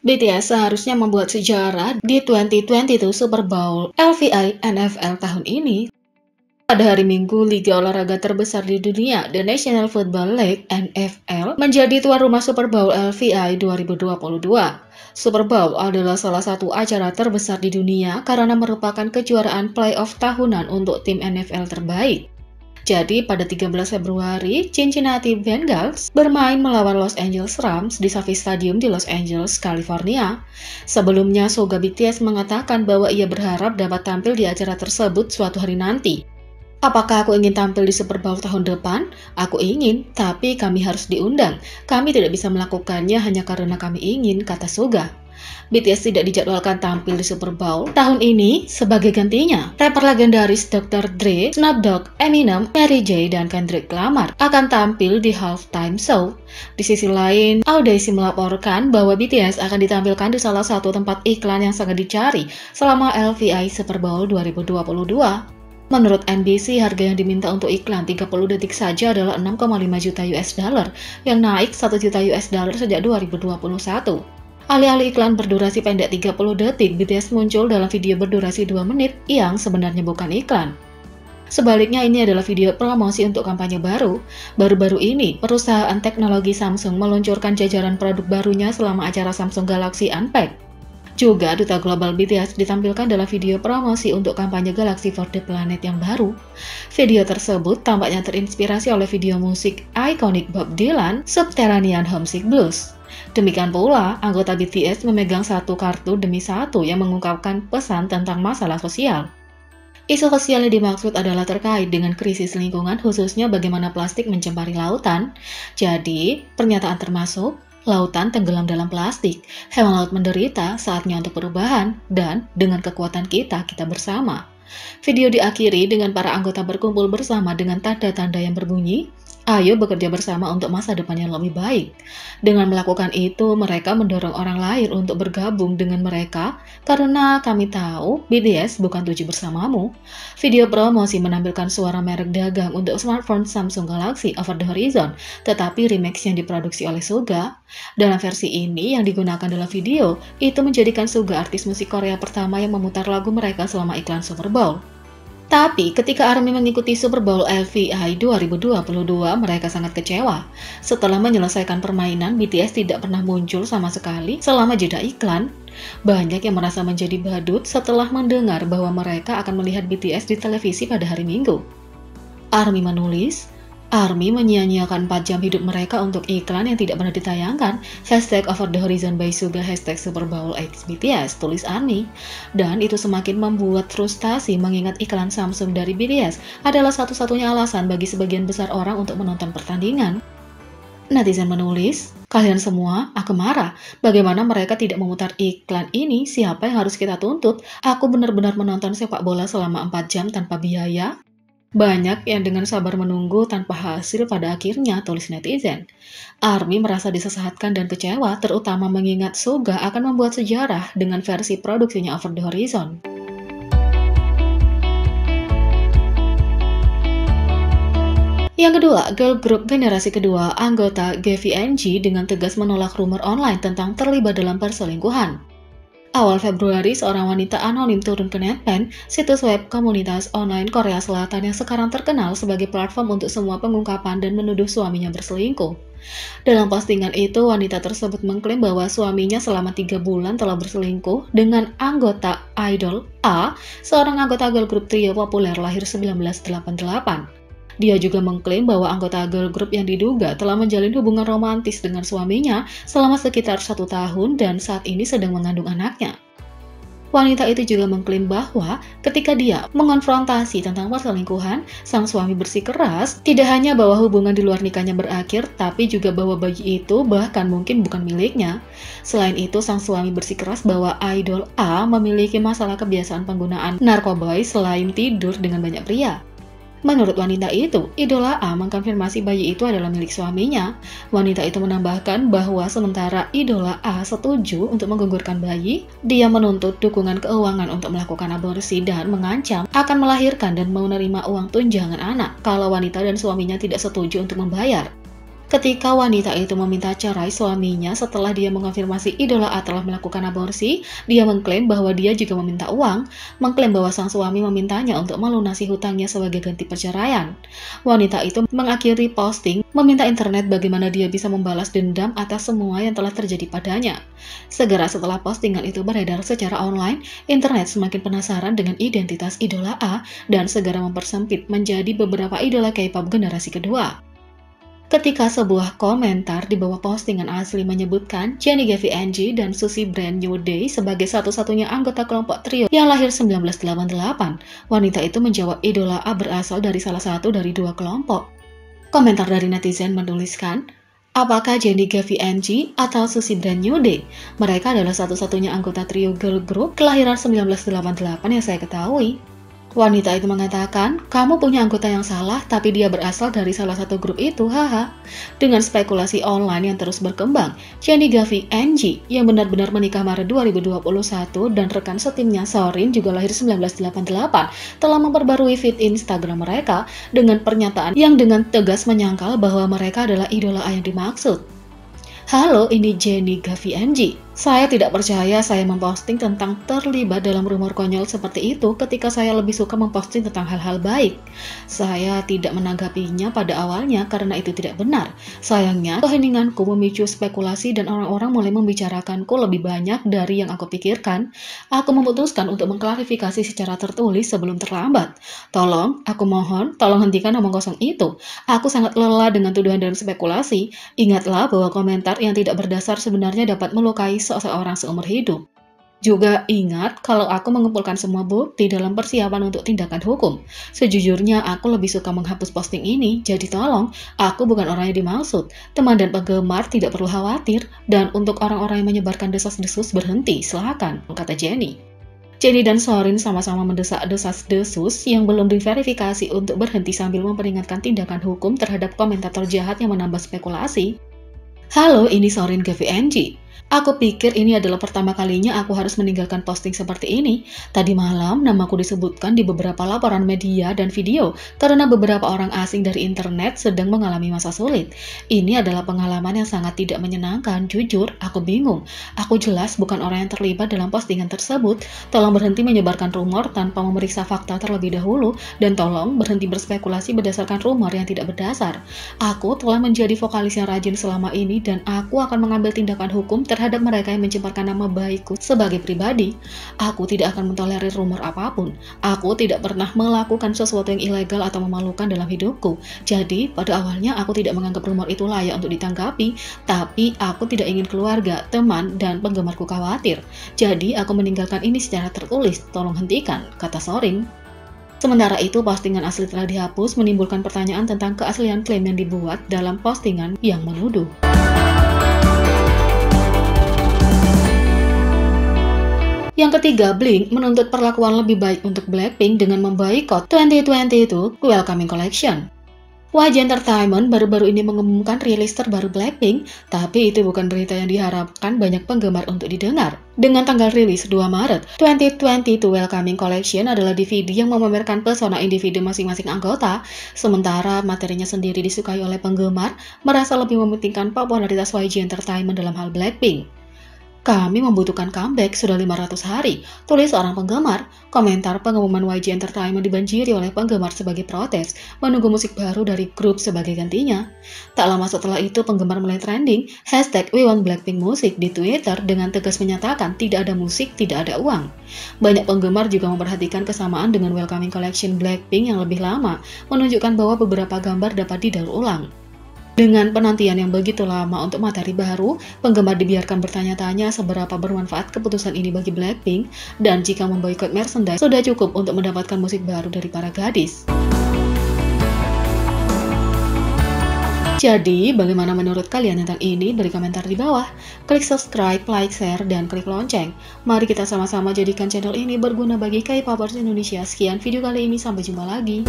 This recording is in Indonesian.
BTS seharusnya membuat sejarah di 2022 Super Bowl LVI NFL tahun ini. Pada hari Minggu, liga olahraga terbesar di dunia, The National Football League (NFL), menjadi tuan rumah Super Bowl LVI 2022. Super Bowl adalah salah satu acara terbesar di dunia karena merupakan kejuaraan playoff tahunan untuk tim NFL terbaik. Jadi, pada 13 Februari, Cincinnati Bengals bermain melawan Los Angeles Rams di Sophie Stadium di Los Angeles, California. Sebelumnya, Soga BTS mengatakan bahwa ia berharap dapat tampil di acara tersebut suatu hari nanti. Apakah aku ingin tampil di Super Bowl tahun depan? Aku ingin, tapi kami harus diundang. Kami tidak bisa melakukannya hanya karena kami ingin, kata Soga. BTS tidak dijadwalkan tampil di Super Bowl tahun ini. Sebagai gantinya, rapper legendaris Dr. Dre, Snoop Dogg, Eminem, Mary J, dan Kendrick Lamar akan tampil di halftime show. Di sisi lain, Audacy melaporkan bahwa BTS akan ditampilkan di salah satu tempat iklan yang sangat dicari selama LVI Super Bowl 2022. Menurut NBC, harga yang diminta untuk iklan 30 detik saja adalah 6,5 juta US dollar, yang naik 1 juta US dollar sejak 2021. Alih-alih iklan berdurasi pendek 30 detik, BTS muncul dalam video berdurasi 2 menit yang sebenarnya bukan iklan. Sebaliknya, ini adalah video promosi untuk kampanye baru. Baru-baru ini, perusahaan teknologi Samsung meluncurkan jajaran produk barunya selama acara Samsung Galaxy Unpacked. Juga, duta global BTS ditampilkan dalam video promosi untuk kampanye Galaxy for the Planet yang baru. Video tersebut tampaknya terinspirasi oleh video musik ikonik Bob Dylan, Subterranean Homesick Blues. Demikian pula, anggota BTS memegang satu kartu demi satu yang mengungkapkan pesan tentang masalah sosial. Isu sosial yang dimaksud adalah terkait dengan krisis lingkungan, khususnya bagaimana plastik mencemari lautan. Jadi, pernyataan termasuk, lautan tenggelam dalam plastik, hewan laut menderita, saatnya untuk perubahan, dan dengan kekuatan kita bersama. Video diakhiri dengan para anggota berkumpul bersama dengan tanda-tanda yang berbunyi, "Ayo bekerja bersama untuk masa depan yang lebih baik." Dengan melakukan itu, mereka mendorong orang lain untuk bergabung dengan mereka karena kami tahu BTS bukan tujuh bersamamu. Video promosi menampilkan suara merek dagang untuk smartphone Samsung Galaxy Over the Horizon, tetapi remix yang diproduksi oleh Soga. Dalam versi ini yang digunakan dalam video, itu menjadikan Soga artis musik Korea pertama yang memutar lagu mereka selama iklan Super Bowl. Tapi ketika ARMY mengikuti Super Bowl LVI 2022, mereka sangat kecewa. Setelah menyelesaikan permainan, BTS tidak pernah muncul sama sekali selama jeda iklan. Banyak yang merasa menjadi badut setelah mendengar bahwa mereka akan melihat BTS di televisi pada hari Minggu. ARMY menulis, ARMY menyia-nyiakan 4 jam hidup mereka untuk iklan yang tidak pernah ditayangkan. #Over the Horizon by Suga, #Super Bowl X BTS, tulis ARMY. Dan itu semakin membuat frustasi mengingat iklan Samsung dari BTS adalah satu-satunya alasan bagi sebagian besar orang untuk menonton pertandingan. Netizen menulis, "Kalian semua, aku marah. Bagaimana mereka tidak memutar iklan ini? Siapa yang harus kita tuntut? Aku benar-benar menonton sepak bola selama 4 jam tanpa biaya." Banyak yang dengan sabar menunggu tanpa hasil pada akhirnya, tulis netizen. ARMY merasa disesatkan dan kecewa, terutama mengingat Soga akan membuat sejarah dengan versi produksinya Over the Horizon. Yang kedua, girl group generasi kedua, anggota GVNG dengan tegas menolak rumor online tentang terlibat dalam perselingkuhan. Awal Februari, seorang wanita anonim turun ke NetPen, situs web komunitas online Korea Selatan yang sekarang terkenal sebagai platform untuk semua pengungkapan dan menuduh suaminya berselingkuh. Dalam postingan itu, wanita tersebut mengklaim bahwa suaminya selama 3 bulan telah berselingkuh dengan anggota idol A, seorang anggota girl group trio populer lahir 1988. Dia juga mengklaim bahwa anggota girl group yang diduga telah menjalin hubungan romantis dengan suaminya selama sekitar 1 tahun dan saat ini sedang mengandung anaknya. Wanita itu juga mengklaim bahwa ketika dia mengonfrontasi tentang perselingkuhan, sang suami bersikeras tidak hanya bahwa hubungan di luar nikahnya berakhir, tapi juga bahwa bayi itu bahkan mungkin bukan miliknya. Selain itu, sang suami bersikeras bahwa idol A memiliki masalah kebiasaan penggunaan narkoba selain tidur dengan banyak pria. Menurut wanita itu, idola A mengkonfirmasi bayi itu adalah milik suaminya. Wanita itu menambahkan bahwa sementara idola A setuju untuk menggugurkan bayi, dia menuntut dukungan keuangan untuk melakukan aborsi dan mengancam akan melahirkan dan menerima uang tunjangan anak kalau wanita dan suaminya tidak setuju untuk membayar. Ketika wanita itu meminta cerai suaminya setelah dia mengonfirmasi idola A telah melakukan aborsi, dia mengklaim bahwa dia juga meminta uang, mengklaim bahwa sang suami memintanya untuk melunasi hutangnya sebagai ganti perceraian. Wanita itu mengakhiri posting meminta internet bagaimana dia bisa membalas dendam atas semua yang telah terjadi padanya. Segera setelah postingan itu beredar secara online, internet semakin penasaran dengan identitas idola A dan segera mempersempit menjadi beberapa idola K-pop generasi kedua. Ketika sebuah komentar di bawah postingan asli menyebutkan Jennie GVNG dan Susie Brand New Day sebagai satu-satunya anggota kelompok trio yang lahir 1988, wanita itu menjawab idola A berasal dari salah satu dari dua kelompok. Komentar dari netizen menuliskan, apakah Jennie GVNG atau Susie Brand New Day? Mereka adalah satu-satunya anggota trio girl group kelahiran 1988 yang saya ketahui. Wanita itu mengatakan, kamu punya anggota yang salah, tapi dia berasal dari salah satu grup itu, haha. Dengan spekulasi online yang terus berkembang, Jennie GVNG yang benar-benar menikah Maret 2021 dan rekan setimnya Sorin juga lahir 1988 telah memperbarui feed Instagram mereka dengan pernyataan yang dengan tegas menyangkal bahwa mereka adalah idola A yang dimaksud. Halo, ini Jennie GVNG. Saya tidak percaya saya memposting tentang terlibat dalam rumor konyol seperti itu ketika saya lebih suka memposting tentang hal-hal baik. Saya tidak menanggapinya pada awalnya karena itu tidak benar. Sayangnya, keheninganku memicu spekulasi dan orang-orang mulai membicarakanku lebih banyak dari yang aku pikirkan. Aku memutuskan untuk mengklarifikasi secara tertulis sebelum terlambat. Tolong, aku mohon, tolong hentikan omong kosong itu. Aku sangat lelah dengan tuduhan dan spekulasi. Ingatlah bahwa komentar yang tidak berdasar sebenarnya dapat melukai seseorang seumur hidup. Juga ingat kalau aku mengumpulkan semua bukti dalam persiapan untuk tindakan hukum. Sejujurnya aku lebih suka menghapus posting ini, jadi tolong, aku bukan orang yang dimaksud. Teman dan penggemar tidak perlu khawatir, dan untuk orang-orang yang menyebarkan desas-desus berhenti, silakan, kata Jennie. Jennie dan Sorin sama-sama mendesak desas-desus yang belum diverifikasi untuk berhenti sambil memperingatkan tindakan hukum terhadap komentator jahat yang menambah spekulasi. Halo, ini Sorin GVNG. Aku pikir ini adalah pertama kalinya aku harus meninggalkan posting seperti ini. Tadi malam, namaku disebutkan di beberapa laporan media dan video karena beberapa orang asing dari internet sedang mengalami masa sulit. Ini adalah pengalaman yang sangat tidak menyenangkan. Jujur, aku bingung. Aku jelas bukan orang yang terlibat dalam postingan tersebut. Tolong berhenti menyebarkan rumor tanpa memeriksa fakta terlebih dahulu, dan tolong berhenti berspekulasi berdasarkan rumor yang tidak berdasar. Aku telah menjadi vokalis yang rajin selama ini, dan aku akan mengambil tindakan hukum terhadap mereka yang mencemarkan nama baikku sebagai pribadi. Aku tidak akan mentolerir rumor apapun. Aku tidak pernah melakukan sesuatu yang ilegal atau memalukan dalam hidupku. Jadi, pada awalnya aku tidak menganggap rumor itu layak untuk ditanggapi, tapi aku tidak ingin keluarga, teman, dan penggemarku khawatir. Jadi, aku meninggalkan ini secara tertulis. Tolong hentikan, kata Sorin. Sementara itu, postingan asli telah dihapus, menimbulkan pertanyaan tentang keaslian klaim yang dibuat dalam postingan yang menuduh. Yang ketiga, Blink menuntut perlakuan lebih baik untuk Blackpink dengan memboikot 2022 Welcoming Collection. YG Entertainment baru-baru ini mengumumkan rilis terbaru Blackpink, tapi itu bukan berita yang diharapkan banyak penggemar untuk didengar. Dengan tanggal rilis 2 Maret, 2022 Welcoming Collection adalah DVD yang memamerkan pesona individu masing-masing anggota, sementara materinya sendiri disukai oleh penggemar, merasa lebih mementingkan popularitas YG Entertainment dalam hal Blackpink. Kami membutuhkan comeback sudah 500 hari, tulis seorang penggemar. Komentar pengumuman YG Entertainment dibanjiri oleh penggemar sebagai protes, menunggu musik baru dari grup sebagai gantinya. Tak lama setelah itu, penggemar mulai trending #WeWantBlackpinkMusic di Twitter dengan tegas menyatakan tidak ada musik, tidak ada uang. Banyak penggemar juga memperhatikan kesamaan dengan Welcoming Collection Blackpink yang lebih lama, menunjukkan bahwa beberapa gambar dapat didaur ulang. Dengan penantian yang begitu lama untuk materi baru, penggemar dibiarkan bertanya-tanya seberapa bermanfaat keputusan ini bagi Blackpink, dan jika memboikot merchandise sudah cukup untuk mendapatkan musik baru dari para gadis. Jadi, bagaimana menurut kalian tentang ini? Beri komentar di bawah. Klik subscribe, like, share, dan klik lonceng. Mari kita sama-sama jadikan channel ini berguna bagi K-popers Indonesia. Sekian video kali ini, sampai jumpa lagi.